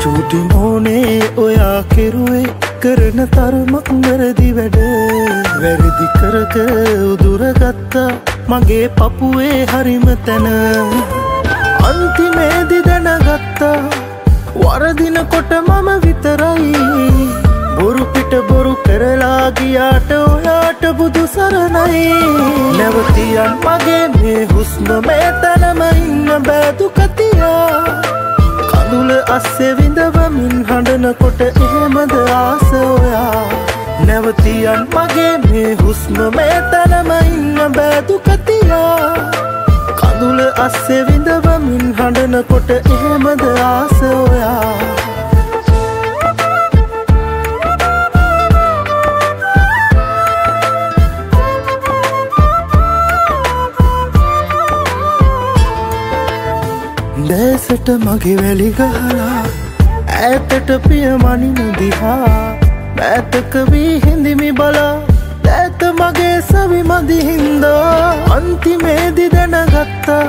චූටි මොනේ ඔයා කෙරුවේ කරන තරමක් වැරදි වැඩ වැරදි කර කර උදුරගත්තා මගේ පපුවේ හරිම තැන අන්තිමේදී දැනගත්තා වරදිනකොට මම විතරයි බොරු පිට බොරු කරලා ගියාට ඔයාට බුදු සරණයි නැවතියන් මගේ මේ හුස්ම මේ තැනම ඉන්න බෑ දුකතියා කඳුල අස්සේ විඳවමින් හඬනකොට එහෙමද ආස ඔයා නැවතියන් මගේ මේ හුස්ම මේ තැනම ඉන්න බෑ දුකතියා කඳුල අස්සේ විඳවමින් හඬනකොට එහෙමද ආස ඔයා දැසට මගේ වැලි ගහලා ඈතට පියමනින දිහා මෑතක වී හිඳිමි බලා දැත මගේ සවි මදි හින්දා අන්තිමේදී දැනගත්තා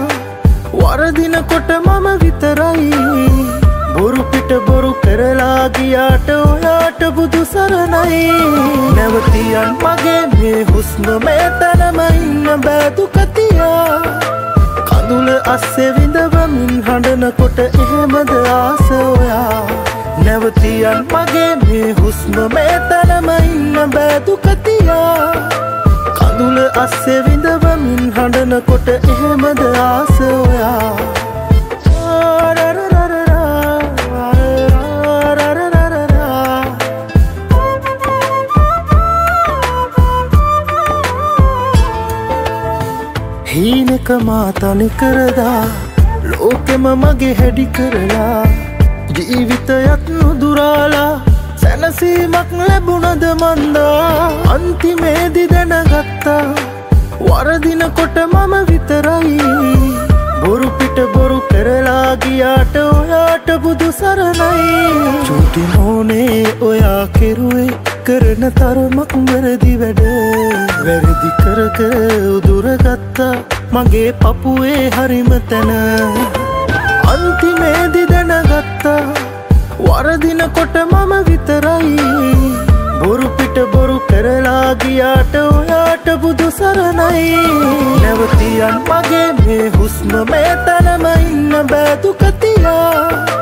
වරදිනකොට මම විතරයි බොරු පිට බොරු කරලා ගියාට ඔයාට බුදු සරණයි නැවතියන් මගේ මේ හුස්ම මේ තැනම ඉන්න බෑ දුකතියා කඳුල අස්සේ විඳවමින් හඬනකොට එහෙමද ආස ඔයා නැවතියන් මගේ මේ හුස්ම මේ තැනම ඉන්න බෑ දුකතියා කඳුල අස්සේ විඳවමින් හඬනකොට එහෙමද ආස ඔයා හීනක මාතනි කරදා ලෝකෙම මගේ හැඩි කරලා ජීවිතයක් නුදුරාලා සැනසීමක් ලැබුණද මන්දා අන්තිමේදී දැනගත්තා වරදිනකොට මම විතරයි බොරු පිට බොරු කරලා ගියාට ඔයාට බුදු සරණයි චූටි මොනේ ඔයා කෙරුවේ කරන තරමක් වැරදි වැඩ වැරදි කර කර උදුරගත්තා මගේ පපුවේ හරිම තැන අන්තිමේදී දැනගත්තා වරදිනකොට මම විතරයි බොරු පිට බොරු කරලා ගියාට ඔයාට බුදු සරණයි නැවතියන් මගේ මේ හුස්ම මේ තැනම ඉන්න බෑ දුකතියා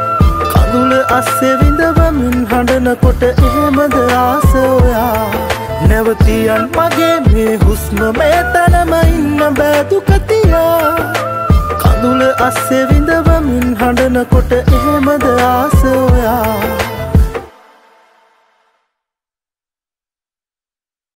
කඳුල අස්සේ විඳවමින් හඬනකොට එහෙමද ආස ඔයා නැවතියන් මගේ මේ හුස්ම මේ තැනම ඉන්න බෑ දුකතියා කඳුල අස්සේ විඳවමින් හඬනකොට එහෙමද ආස ඔයා